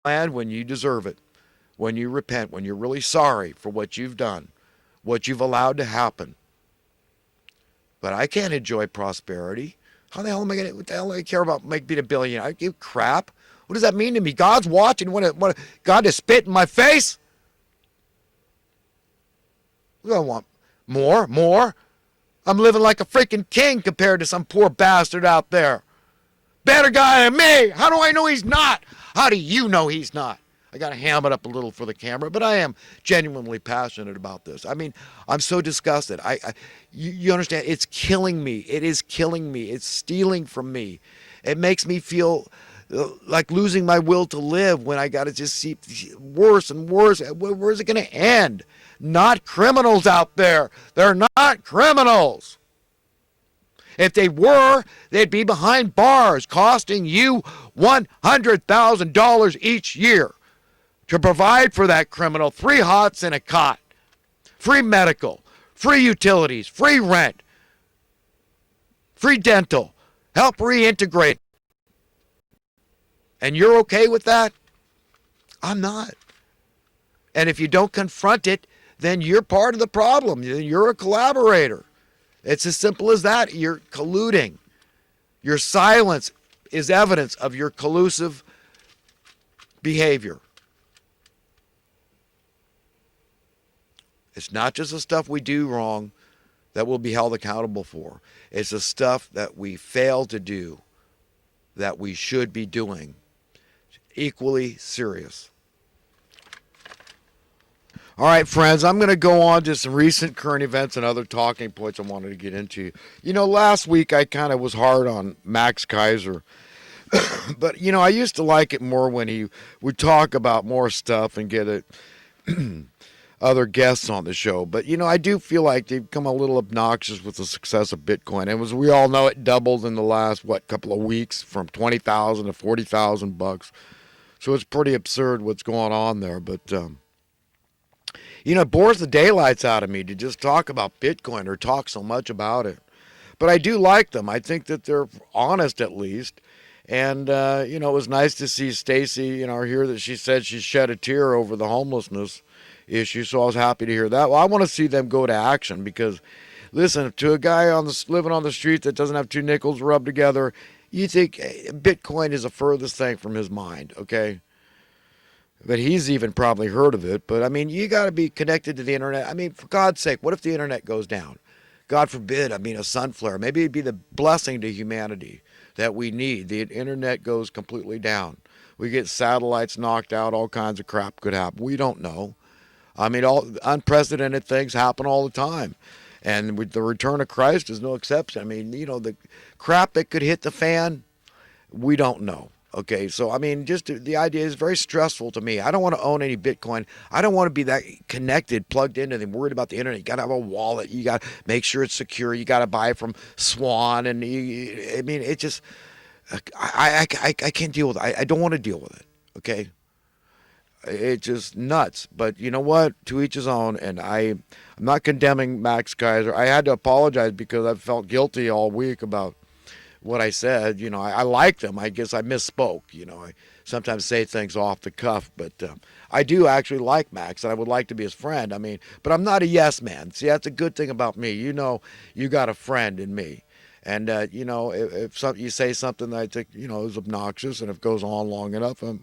land when you deserve it, when you repent, when you're really sorry for what you've done, what you've allowed to happen. But I can't enjoy prosperity. How the hell am I going to, what the hell do I care about being a billionaire? I give crap. What does that mean to me? God's watching. Want God to spit in my face? I don't want more, more. I'm living like a freaking king compared to some poor bastard out there. Better guy than me. How do I know he's not? How do you know he's not? I got to ham it up a little for the camera, but I am genuinely passionate about this. I mean, I'm so disgusted. You understand? It's killing me. It is killing me. It's stealing from me. It makes me feel like losing my will to live when I got to just see worse and worse. Where's it going to end? Not criminals out there. They're not criminals. If they were, they'd be behind bars, costing you $100,000 each year to provide for that criminal 3 hots and a cot, free medical, free utilities, free rent, free dental, help reintegrate. And you're okay with that? I'm not. And if you don't confront it, then you're part of the problem. You're a collaborator. It's as simple as that. You're colluding. Your silence is evidence of your collusive behavior. It's not just the stuff we do wrong that we'll be held accountable for. It's the stuff that we fail to do that we should be doing. Equally serious. All right, friends, I'm going to go on to some recent current events and other talking points I wanted to get into. You know, last week I kind of was hard on Max Kaiser. But, you know, I used to like it more when he would talk about more stuff and get it other guests on the show. But, you know, I do feel like they've become a little obnoxious with the success of Bitcoin. And as we all know, it doubled in the last, couple of weeks from 20,000 to 40,000 bucks. So it's pretty absurd what's going on there. But, you know, it bores the daylights out of me to just talk about Bitcoin or talk so much about it. But I do like them. I think that they're honest at least. And, you know, it was nice to see Stacy, you know, hear that she said she shed a tear over the homelessness issue. So I was happy to hear that. Well, I want to see them go to action because, listen, to a guy living on the street that doesn't have 2 nickels rubbed together, you think Bitcoin is the furthest thing from his mind, okay? But he's even probably heard of it. But, I mean, you got to be connected to the internet. I mean, for God's sake, what if the internet goes down? God forbid, I mean, a sun flare. Maybe it'd be the blessing to humanity that we need. The internet goes completely down. We get satellites knocked out. All kinds of crap could happen. We don't know. I mean, all unprecedented things happen all the time. And with the return of Christ is no exception. I mean, you know, the crap that could hit the fan, we don't know. Okay, so I mean, just the idea is very stressful to me. I don't want to own any Bitcoin. I don't want to be that connected, plugged into them, worried about the internet. You got to have a wallet. You got to make sure it's secure. You got to buy from Swan. And I mean, it just, I can't deal with it. I don't want to deal with it. Okay, it's just nuts. But you know what? To each his own. And I'm not condemning Max Kaiser. I had to apologize because I felt guilty all week about what I said. You know, I like them. I guess I misspoke. You know, I sometimes say things off the cuff, but I do actually like Max, and I would like to be his friend. I mean, but I'm not a yes man. See, that's a good thing about me. You know, you got a friend in me. And, you know, if you say something that I think, you know, is obnoxious, and if it goes on long enough, I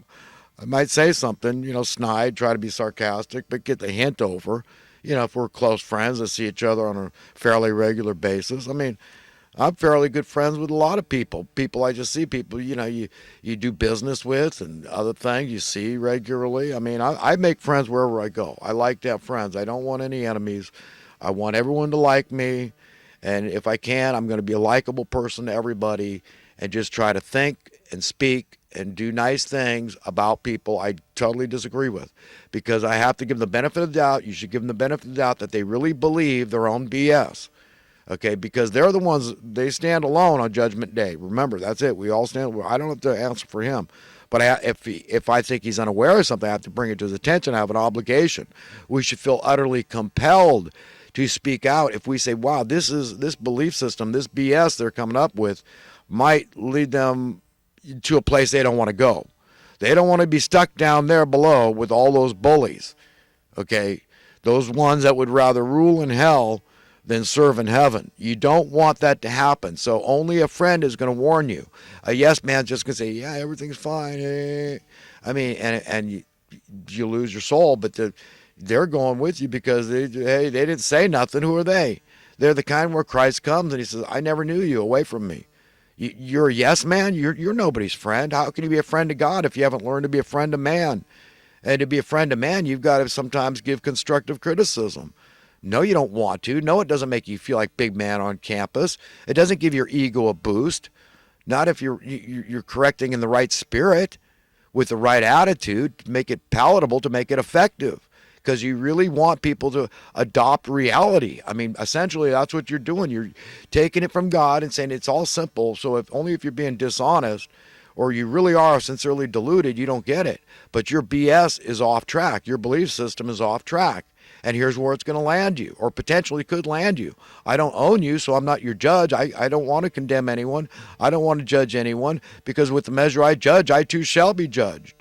might say something, you know, snide, try to be sarcastic, but get the hint over. You know, if we're close friends and see each other on a fairly regular basis. I mean, I'm fairly good friends with a lot of people. People I just see, people, you know, you do business with and other things you see regularly. I mean, I make friends wherever I go. I like to have friends. I don't want any enemies. I want everyone to like me. And if I can, I'm going to be a likable person to everybody and just try to think and speak and do nice things about people I totally disagree with. Because I have to give them the benefit of the doubt. You should give them the benefit of the doubt that they really believe their own BS. Okay, because they're the ones, they stand alone on Judgment Day. Remember, that's it. We all stand. I don't have to answer for him. But if I think he's unaware of something, I have to bring it to his attention. I have an obligation. We should feel utterly compelled to speak out if we say, wow, this belief system, this BS they're coming up with might lead them to a place they don't want to go. They don't want to be stuck down there below with all those bullies, okay? Those ones that would rather rule in hell than serve in heaven. You don't want that to happen. So only a friend is going to warn you. A yes man's just going to say, yeah, everything's fine. I mean, and you lose your soul, but they're going with you because they didn't say nothing. Who are they? They're the kind where Christ comes and he says, I never knew you, away from me. You're a yes man. You're nobody's friend. How can you be a friend of God if you haven't learned to be a friend of man? And to be a friend of man, you've got to sometimes give constructive criticism. No, you don't want to. No, it doesn't make you feel like big man on campus. It doesn't give your ego a boost. Not if you're correcting in the right spirit, with the right attitude, to make it palatable, to make it effective. Because you really want people to adopt reality. I mean, essentially, that's what you're doing. You're taking it from God and saying it's all simple. So if you're being dishonest, or you really are sincerely deluded, you don't get it. But your BS is off track. Your belief system is off track. And here's where it's going to land you, or potentially could land you. I don't own you, so I'm not your judge. I don't want to condemn anyone. I don't want to judge anyone, because with the measure I judge, I too shall be judged.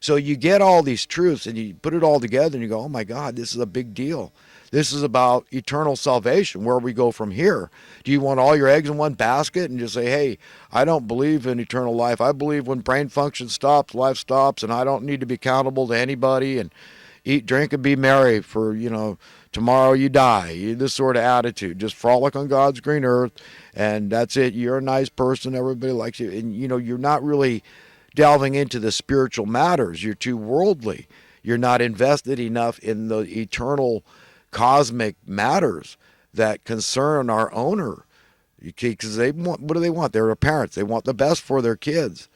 So you get all these truths and you put it all together and you go, oh my God, this is a big deal. This is about eternal salvation, where we go from here. Do you want all your eggs in one basket and just say, hey, I don't believe in eternal life. I believe when brain function stops, life stops, and I don't need to be accountable to anybody, and eat, drink, and be merry, for, tomorrow you die. This sort of attitude. Just frolic on God's green earth, and that's it. You're a nice person. Everybody likes you. And, you're not really delving into the spiritual matters. You're too worldly. You're not invested enough in the eternal cosmic matters that concern our owner. Because what do they want? They're parents. They want the best for their kids.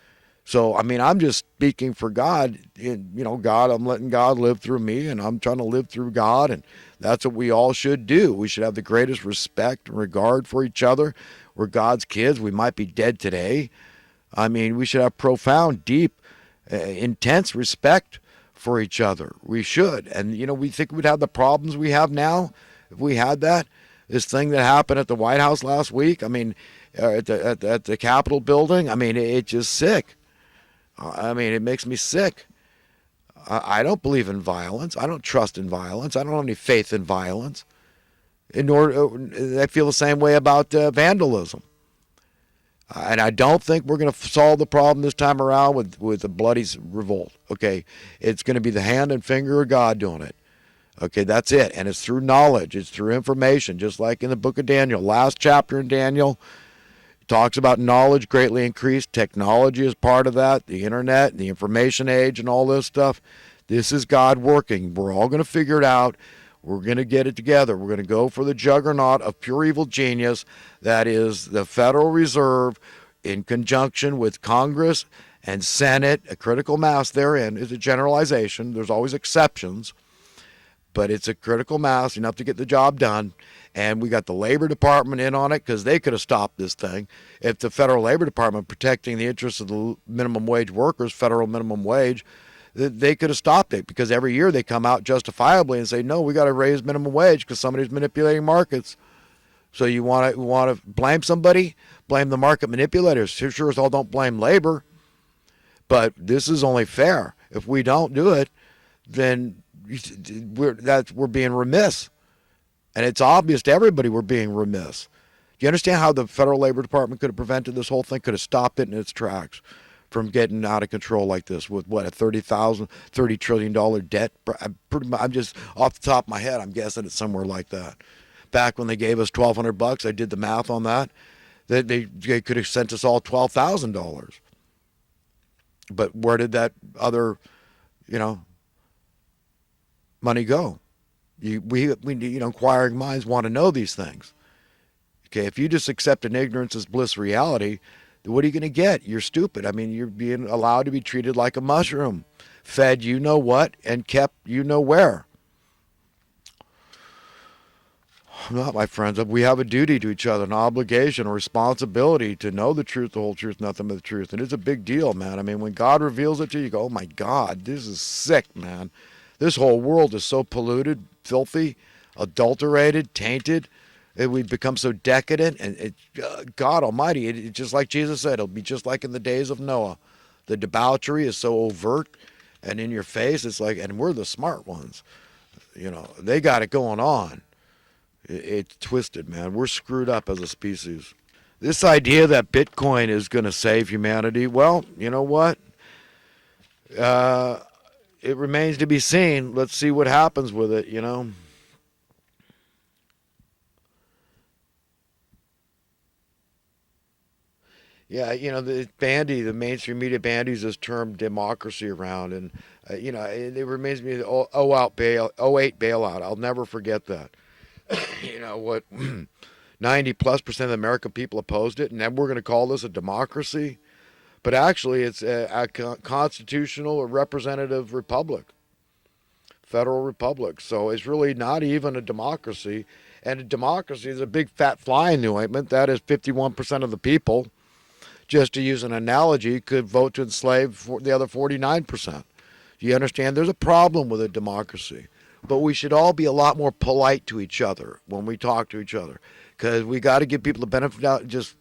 So, I mean, I'm just speaking for God. God, I'm letting God live through me, and I'm trying to live through God, and that's what we all should do. We should have the greatest respect and regard for each other. We're God's kids. We might be dead today. I mean, we should have profound, deep, intense respect for each other. We should. And, we think we'd have the problems we have now if we had that. This thing that happened at the White House last week, I mean, at the Capitol building, I mean, it's just sick. I mean, it makes me sick. I don't believe in violence. I don't trust in violence. I don't have any faith in violence. I feel the same way about vandalism. And I don't think we're going to solve the problem this time around with a bloody revolt. Okay, it's going to be the hand and finger of God doing it. Okay, that's it. And it's through knowledge. It's through information, just like in the book of Daniel. Last chapter in Daniel talks about knowledge greatly increased. Technology is part of that. The internet, the information age, and all this stuff. This is God working. We're all going to figure it out. We're going to get it together. We're going to go for the juggernaut of pure evil genius that is the Federal Reserve, in conjunction with Congress and Senate. A critical mass therein is a generalization. There's always exceptions, but it's a critical mass enough to get the job done. And we got the Labor Department in on it, because they could have stopped this thing. If the Federal Labor Department, protecting the interests of the minimum wage workers, federal minimum wage, they could have stopped it, because every year they come out justifiably and say, no, we got to raise minimum wage because somebody's manipulating markets. So you want to blame somebody? Blame the market manipulators. Sure as all don't blame labor. But this is only fair. If we don't do it, then we're being remiss. And it's obvious to everybody we're being remiss. Do you understand how the Federal Labor Department could have prevented this whole thing, could have stopped it in its tracks from getting out of control like this with a $30 trillion debt? I'm just off the top of my head, I'm guessing it's somewhere like that. Back when they gave us $1,200, I did the math on that. They could have sent us all $12,000. But where did that other, money go? We inquiring minds want to know these things. Okay, if you just accept an ignorance as bliss reality, then what are you going to get? You're stupid. I mean, you're being allowed to be treated like a mushroom, fed you know what and kept you know where. Not, my friends. We have a duty to each other, an obligation, a responsibility to know the truth, the whole truth, nothing but the truth. And it's a big deal, man. I mean, when God reveals it to you, you go, oh my God, this is sick, man. This whole world is so polluted, filthy, adulterated, tainted. We've become so decadent, and God Almighty, it's just like Jesus said, it'll be just like in the days of Noah. The debauchery is so overt and in your face. It's like, and we're the smart ones. They got it going on. It's twisted, man. We're screwed up as a species. This idea that Bitcoin is going to save humanity, well, you know what? Uh, it remains to be seen. Let's see what happens with it. Yeah, the mainstream media bandies this term democracy around, and it reminds me of the '08 bailout. I'll never forget that. What 90+% of the American people opposed it, and then we're going to call this a democracy, but actually it's a constitutional or representative republic, federal republic. So it's really not even a democracy, and a democracy is a big fat fly in the ointment. That is 51% of the people, just to use an analogy, could vote to enslave the other 49%. Do you understand? There's a problem with a democracy. But we should all be a lot more polite to each other when we talk to each other, because we got to give people the benefit out. Just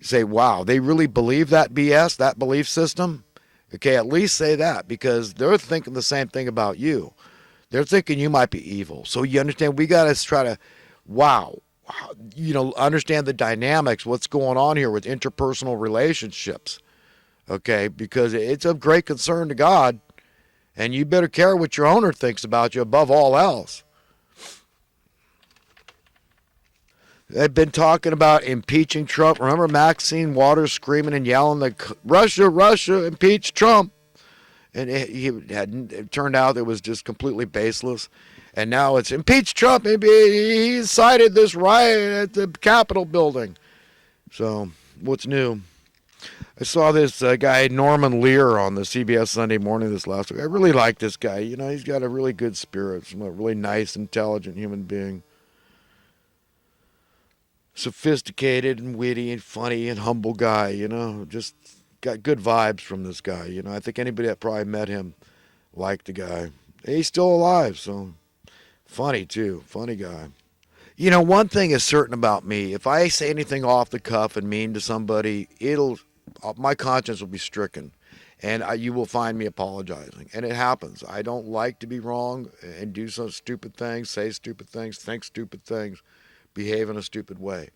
say, wow, they really believe that BS, that belief system? Okay, at least say that, because they're thinking the same thing about you. They're thinking you might be evil. So you understand, we got to try to, wow, understand the dynamics, what's going on here with interpersonal relationships, okay? Because it's of great concern to God, and you better care what your owner thinks about you above all else. They've been talking about impeaching Trump. Remember Maxine Waters screaming and yelling that Russia, Russia, impeach Trump? And it turned out it was just completely baseless. And now it's impeach Trump. Maybe he incited this riot at the Capitol building. So what's new? I saw this guy, Norman Lear, on the CBS Sunday Morning this last week. I really like this guy. He's got a really good spirit. He's a really nice, intelligent human being. Sophisticated and witty and funny and humble guy, just got good vibes from this guy. I think anybody that probably met him liked the guy. He's still alive, so funny too. Funny guy. One thing is certain about me. If I say anything off the cuff and mean to somebody, my conscience will be stricken, and you will find me apologizing. And it happens. I don't like to be wrong and do some stupid things, say stupid things, think stupid things, behave in a stupid way.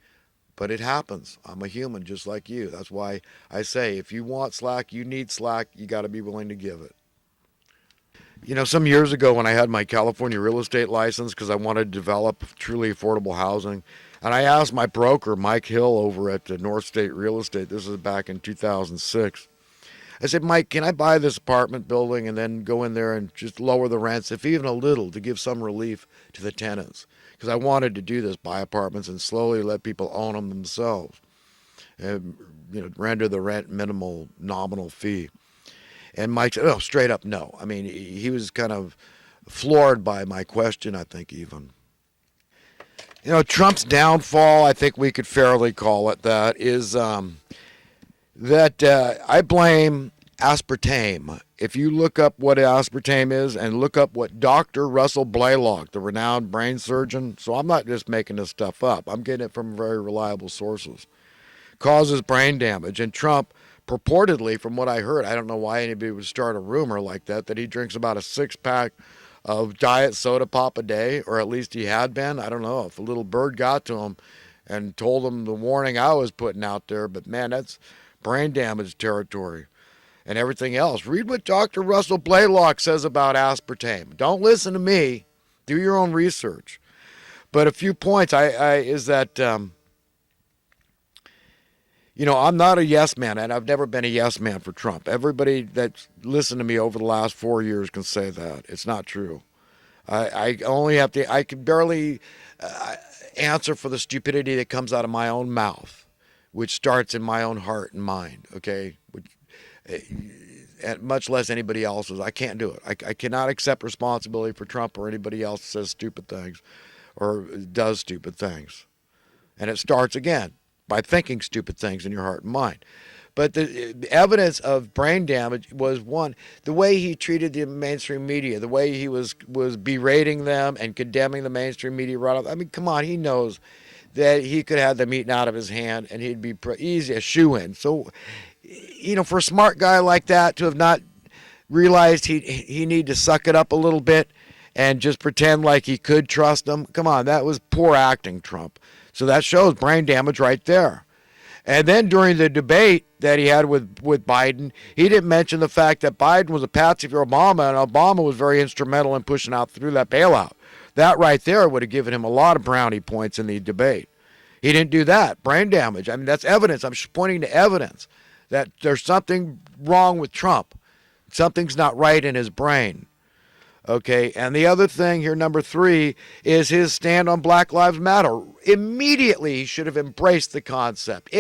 But it happens. I'm a human just like you. That's why I say, if you want slack, you need slack, you got to be willing to give it. Some years ago when I had my California real estate license, because I wanted to develop truly affordable housing, and I asked my broker, Mike Hill, over at the North State Real Estate, this was back in 2006, I said, Mike, can I buy this apartment building and then go in there and just lower the rents, if even a little, to give some relief to the tenants? Because I wanted to do this, buy apartments and slowly let people own them themselves, and render the rent minimal nominal fee. And Mike said, oh, straight up no. I mean, he was kind of floored by my question, I think, even. Trump's downfall, I think we could fairly call it that, is that I blame aspartame. If you look up what aspartame is and look up what Dr. Russell Blaylock, the renowned brain surgeon, so I'm not just making this stuff up, I'm getting it from very reliable sources, causes brain damage. And Trump, purportedly, from what I heard, I don't know why anybody would start a rumor like that he drinks about a 6-pack of diet soda pop a day, or at least he had been. I don't know if a little bird got to him and told him the warning I was putting out there, but man, that's brain damage territory. And everything else. Read what Dr. Russell Blaylock says about aspartame. Don't listen to me. Do your own research. But a few points is that, I'm not a yes man, and I've never been a yes man for Trump. Everybody that's listened to me over the last 4 years can say that. It's not true. I can barely answer for the stupidity that comes out of my own mouth, which starts in my own heart and mind, okay? And much less anybody else's. I can't do it. I cannot accept responsibility for Trump or anybody else that says stupid things or does stupid things. And it starts, again, by thinking stupid things in your heart and mind. But the evidence of brain damage was, one, the way he treated the mainstream media, the way he was berating them and condemning the mainstream media right off. I mean, come on, he knows that he could have them eaten out of his hand and he'd be easy, a shoe-in. So for a smart guy like that to have not realized he need to suck it up a little bit and just pretend like he could trust him. Come on, that was poor acting, Trump. So that shows brain damage right there. And then during the debate that he had with Biden, he didn't mention the fact that Biden was a patsy for Obama, and Obama was very instrumental in pushing out through that bailout. That right there would have given him a lot of brownie points in the debate. He didn't do that. Brain damage. I mean, that's evidence. I'm pointing to evidence that there's something wrong with Trump. Something's not right in his brain. Okay, and the other thing here, number 3, is his stand on Black Lives Matter. Immediately, he should have embraced the concept.